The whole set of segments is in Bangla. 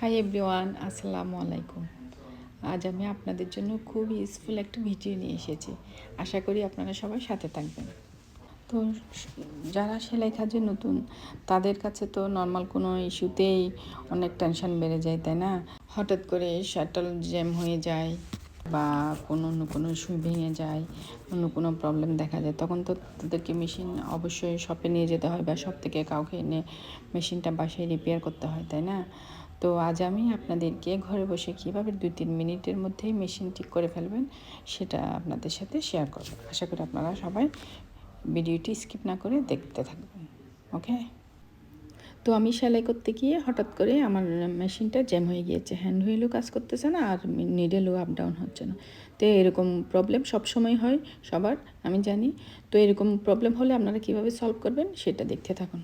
হাই এভরিওয়ান, আসসালামু আলাইকুম। আজ আমি আপনাদের জন্য খুব ইউজফুল একটা ভিডিও নিয়ে এসেছি। আশা করি আপনারা সবাই সাথে থাকবেন। তো যারা সেলাই কাজে নতুন তাদের কাছে তো নর্মাল কোনো ইস্যুতেই অনেক টেনশন বেড়ে যায়, তাই না? হঠাৎ করে শাটল জ্যাম হয়ে যায় বা অন্য কোনো সুই ভেঙে যায়, অন্য কোনো প্রবলেম দেখা যায়, তখন তো তাদেরকে মেশিন অবশ্যই শপে নিয়ে যেতে হয় বা শপ থেকে কাউকে এনে মেশিনটা বাসায় রিপেয়ার করতে হয়, তাই না? তো আজ আমি আপনাদেরকে ঘরে বসে কীভাবে 2-3 মিনিটের মধ্যেই মেশিন ঠিক করে ফেলবেন সেটা আপনাদের সাথে শেয়ার করব। আশা করি আপনারা সবাই ভিডিওটি স্কিপ না করে দেখতে থাকবেন। ওকে, তো আমি সেলাই করতে গিয়ে হঠাৎ করে আমার মেশিনটা জ্যাম হয়ে গিয়েছে, হ্যান্ড হুইলও কাজ করতেছে না আর নিডেলও আপ ডাউন হচ্ছে না। তো এরকম প্রবলেম সবসময় হয় সবার, আমি জানি। তো এরকম প্রবলেম হলে আপনারা কীভাবে সলভ করবেন সেটা দেখতে থাকুন।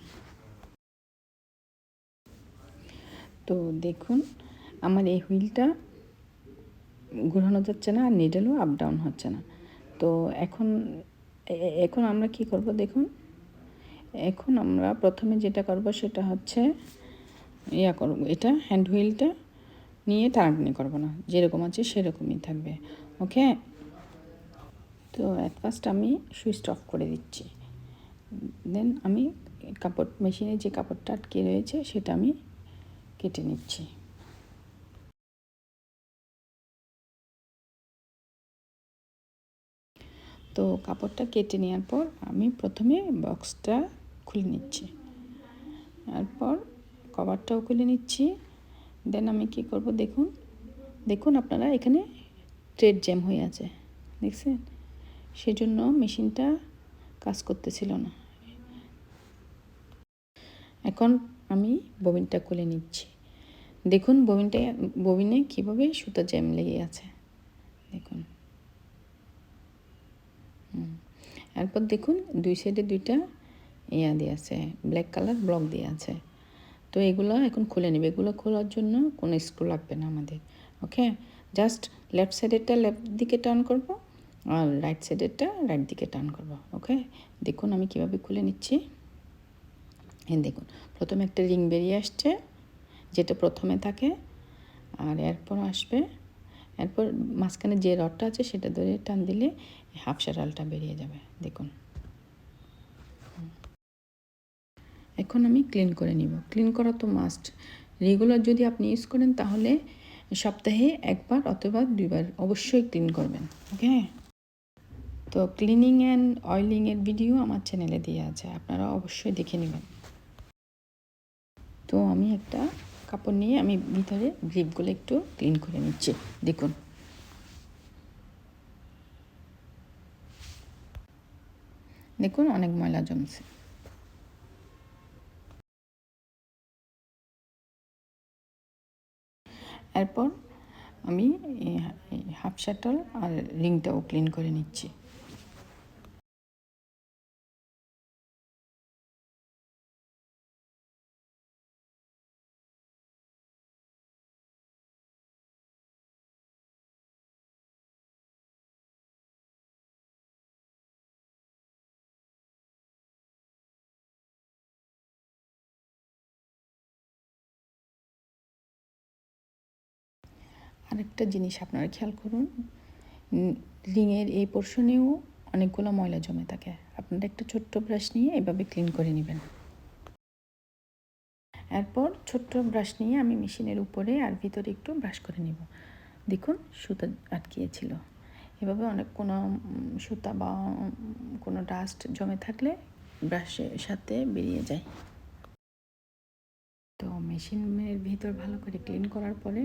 তো দেখুন, আমার এই হুইলটা ঘোরানো যাচ্ছে না আর নিডেলও আপ ডাউন হচ্ছে না। তো এখন আমরা কি করব দেখুন। এখন আমরা প্রথমে যেটা করব সেটা হচ্ছে করব, এটা হ্যান্ড হুইলটা নিয়ে টানাটানি করব না, যেরকম আছে সেরকমই থাকবে। ওকে, তো অ্যাট ফার্স্ট আমি সুইচটা অফ করে দিচ্ছি। দেন আমি মেশিনে যে কাপড়টা আটকে রয়েছে সেটা আমি কেটে নিচ্ছি। তো কাপড়টা কেটে নেওয়ার পর আমি প্রথমে বক্সটা খুলে নিচ্ছি, তারপর কভারটাও খুলে নিচ্ছি। দেন আমি কি করব দেখুন, আপনারা এখানে থ্রেড জ্যাম হয়ে আছে, দেখছেন? সেজন্য মেশিনটা কাজ করতেছিল না। এখন আমি ববিনটা খুলে নিচ্ছি। দেখুন ববিনে কীভাবে সুতা জ্যাম লেগে আছে, দেখুন। এরপর দেখুন দুই সাইডে দুইটা দিয়ে আছে, ব্ল্যাক কালার ব্লক দিয়ে আছে। তো এগুলো এখন খুলে নেবে। এগুলো খোলার জন্য কোনো স্ক্রু লাগবে না আমাদের। ওকে, জাস্ট লেফট সাইডেরটা লেফট দিকে টার্ন করব আর রাইট সাইডেরটা রাইট দিকে টার্ন করব। ওকে, দেখুন আমি কিভাবে খুলে নিচ্ছি। দেখুন, প্রথমে একটা রিং বেরিয়ে আসছে, যেটা প্রথমে থাকে, আর এরপর আসবে, এরপর মাঝখানে যে রডটা আছে সেটা ধরে টান দিলে হাফ শাটালটা বেরিয়ে যাবে। দেখুন, এখন আমি ক্লিন করে নিব। ক্লিন করা তো মাস্ট। রেগুলার যদি আপনি ইউজ করেন তাহলে সপ্তাহে একবার অথবা 2বার অবশ্যই ক্লিন করবেন। ওকে, তো ক্লিনিং অ্যান্ড অয়েলিংয়ের ভিডিও আমার চ্যানেলে দেওয়া আছে, আপনারা অবশ্যই দেখে নেবেন। তো আমি একটা কাপড় নিয়ে আমি ভিতরে গ্রিপগুলো একটু ক্লিন করে নিচ্ছি। দেখুন, অনেক ময়লা জমছে। এরপর আমি হাফ শাটল আর রিংটাও ক্লিন করে নিচ্ছি। আরেকটা জিনিস আপনারা খেয়াল করুন, রিংয়ের এই পোর্শনেও অনেকগুলো ময়লা জমে থাকে। আপনারা একটা ছোট্ট ব্রাশ নিয়ে এভাবে ক্লিন করে নেবেন। এরপর ছোট্ট ব্রাশ নিয়ে আমি মেশিনের উপরে আর ভিতরে একটু ব্রাশ করে নিব। দেখুন, সুতা আটকিয়েছিল। এভাবে অনেক কোনো সুতা বা কোনো ডাস্ট জমে থাকলে ব্রাশের সাথে বেরিয়ে যায়। তো মেশিনের ভিতর ভালো করে ক্লিন করার পরে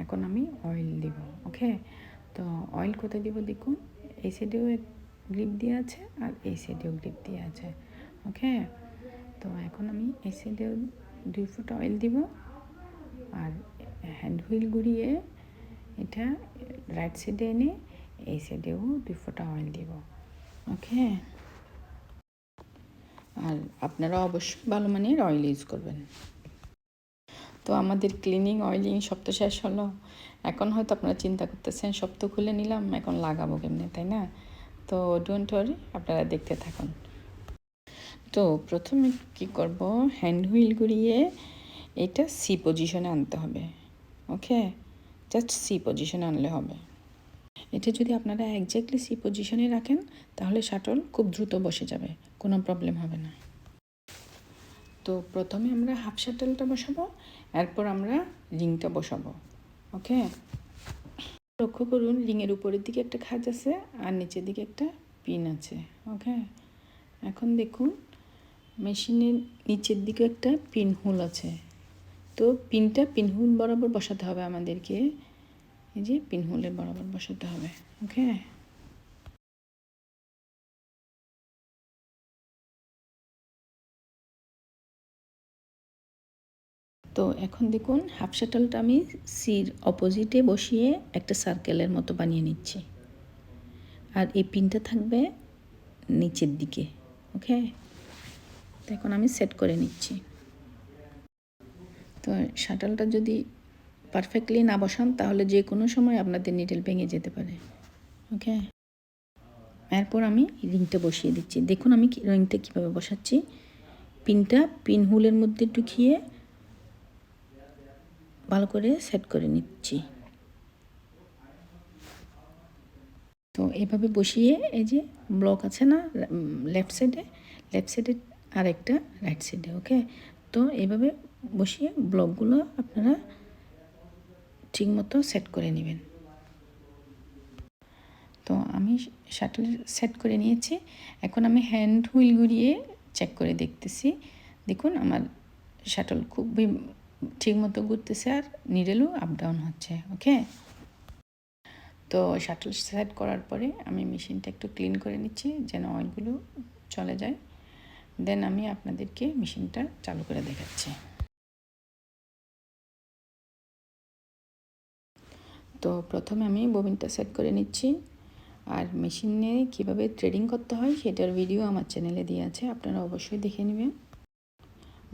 এখন আমি অয়েল দিব। ওকে, তো অয়েল কোথায় দিব দেখুন, এই সাইডেও গ্রিপ দিয়ে আছে আর এই সাইডেও গ্রিপ দিয়ে আছে। ওকে, তো এখন আমি এই সাইডেও 2 ফুট অয়েল দিব আর হ্যান্ড হুইল ঘুরিয়ে এটা রাইট সাইডে এনে এই সাইডেও 2 ফুট অয়েল দিব। ওকে, আর আপনারা অবশ্যই ভালো মানের অয়েল ইউজ করবেন। তো আমাদের ক্লিনিং অয়েলিং সব তো শেষ হলো। এখন হয়তো আপনারা চিন্তা করতেছেন সব তো খুলে নিলাম, এখন লাগাবো কেমনে, তাই না? তো ডোন্ট ওয়ারি, আপনারা দেখতে থাকুন। তো প্রথমে কি করব, হ্যান্ড হুইল ঘুরিয়ে এটা সি পজিশনে আনতে হবে। ওকে, জাস্ট সি পজিশনে আনলে হবে। এটা যদি আপনারা একজ্যাক্টলি সি পজিশনে রাখেন তাহলে শাটল খুব দ্রুত বসে যাবে, কোনো প্রবলেম হবে না। তো প্রথমে আমরা হাফ শাটলটা বসাবো, এরপর আমরা রিংটা বসাবো। ওকে, লক্ষ্য করুন রিংয়ের উপরের দিকে একটা খাঁজ আছে আর নিচের দিকে একটা পিন আছে। ওকে, এখন দেখুন মেশিনের নিচের দিকে একটা পিন হোল আছে, তো পিনটা পিন হোল বরাবর বসাতে হবে আমাদেরকে, এই যে পিন হোলের বরাবর বসাতে হবে। ওকে, তো এখন দেখুন হাফ শাটলটা আমি সির অপোজিটে বসিয়ে একটা সার্কেলের মতো বানিয়ে নিচ্ছি, আর এই পিনটা থাকবে নিচের দিকে। ওকে, তো এখন আমি সেট করে নিচ্ছি। তো শাটলটা যদি পারফেক্টলি না বসান তাহলে যে কোনো সময় আপনাদের নিডল ভেঙে যেতে পারে। ওকে, এরপর আমি রিংটা বসিয়ে দিচ্ছি। দেখুন আমি রিংটা কীভাবে বসাচ্ছি, পিনটা পিন হোলের মধ্যে ঢুকিয়ে ভালো করে সেট করে নিচ্ছি। তো এভাবে বসিয়ে এই যে ব্লক আছে না লেফট সাইডে আর একটা রাইট সাইডে। ওকে, তো এইভাবে বসিয়ে ব্লকগুলো আপনারা ঠিকমতো সেট করে নেবেন। তো আমি শাটল সেট করে নিয়েছি, এখন আমি হ্যান্ড হুইল ঘুরিয়ে চেক করে দেখতেছি। দেখুন আমার শাটল খুবই ঠিকমতো ঘুরতেছে আর নিডেলও আপ ডাউন হচ্ছে। ওকে, তো শাটল সেট করার পরে আমি মেশিনটা একটু ক্লিন করে নিচ্ছি যেন অয়েলগুলো চলে যায়, দেন আমি আপনাদেরকে মেশিনটা চালু করে দেখাচ্ছি। তো প্রথমে আমি ববিনটা সেট করে নিচ্ছি, আর মেশিনে কীভাবে থ্রেডিং করতে হয় সেটার ভিডিও আমার চ্যানেলে দেওয়া আছে, আপনারা অবশ্যই দেখে নেবেন।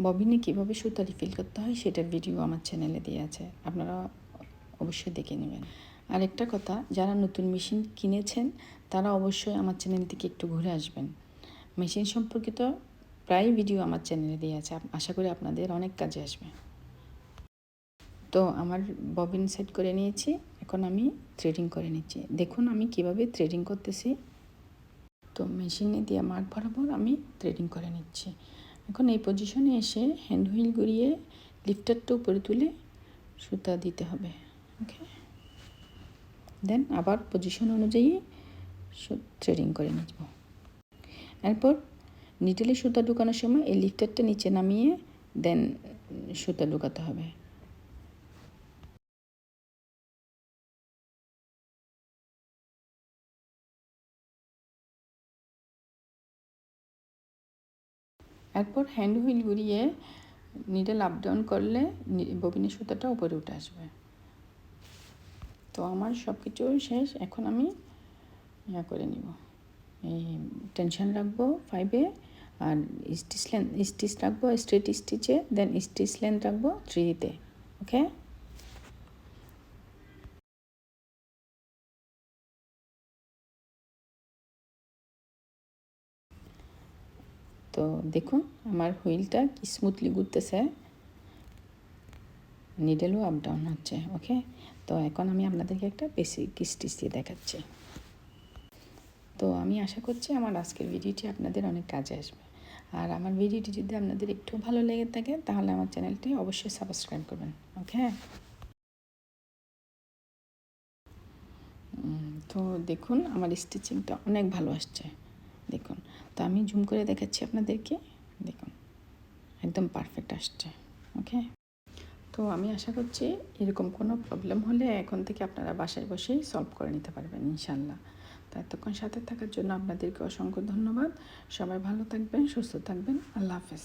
ববিনে কীভাবে সুতা রিফিল করতে হয় সেটার ভিডিও আমার চ্যানেলে দেওয়া আছে, আপনারা অবশ্যই দেখে নেবেন। আর একটা কথা, যারা নতুন মেশিন কিনেছেন তারা অবশ্যই আমার চ্যানেল থেকে একটু ঘুরে আসবেন। মেশিন সম্পর্কিত প্রায় ভিডিও আমার চ্যানেলে দেওয়া আছে, আশা করি আপনাদের অনেক কাজে আসবে। তো আমার ববিন সেট করে নিয়েছি, এখন আমি থ্রেডিং করে নিচ্ছি। দেখুন আমি কিভাবে থ্রেডিং করতেছি। তো মেশিনে দিয়ে মার্ক বরাবর আমি থ্রেডিং করে নিচ্ছি। এখন এই পজিশনে এসে হ্যান্ড হুইল ঘুরিয়ে লিফটারটা উপরে তুলে সুতা দিতে হবে। ওকে, দেন আবার পজিশন অনুযায়ী থ্রেডিং করে নিব। এরপর নিডলে সুতা ঢুকানোর সময় এই লিফটারটা নিচে নামিয়ে দেন সুতা ঢুকাতে হবে। এরপর হ্যান্ড হুইল ঘুরিয়ে নিডল আপ ডাউন করলে ববিনের সুতাটা উপরে উঠে আসবে। তো আমার সব কিছু শেষ, এখন আমি করে নিব, এই টেনশন রাখবো 5-এ, আর স্টিচ রাখবো স্ট্রেট স্টিচে, দেন স্টিচ লেন্থ রাখবো 3-তে। ওকে, তো দেখুন আমার হুইলটা কি স্মুথলি ঘুরতেছে, নিডেলও আপ ডাউন হচ্ছে। ওকে, তো এখন আমি আপনাদেরকে একটা বেসিক স্টিচ দিয়ে দেখাচ্ছি। তো আমি আশা করছি আমার আজকের ভিডিওটি আপনাদের অনেক কাজে আসবে, আর আমার ভিডিওটি যদি আপনাদের একটু ভালো লেগে থাকে তাহলে আমার চ্যানেলটি অবশ্যই সাবস্ক্রাইব করবেন। ওকে, তো দেখুন আমার স্টিচিংটা অনেক ভালো আসছে, দেখুন। তো আমি জুম করে দেখাচ্ছি আপনাদেরকে, দেখুন একদম পারফেক্ট আসছে। ওকে, তো আমি আশা করছি এরকম কোনো প্রবলেম হলে এখন থেকে আপনারা বাসায় বসেই সলভ করে নিতে পারবেন ইনশাল্লাহ। তো এতক্ষণ সাথে থাকার জন্য আপনাদেরকে অসংখ্য ধন্যবাদ। সবাই ভালো থাকবেন, সুস্থ থাকবেন। আল্লাহ হাফেজ।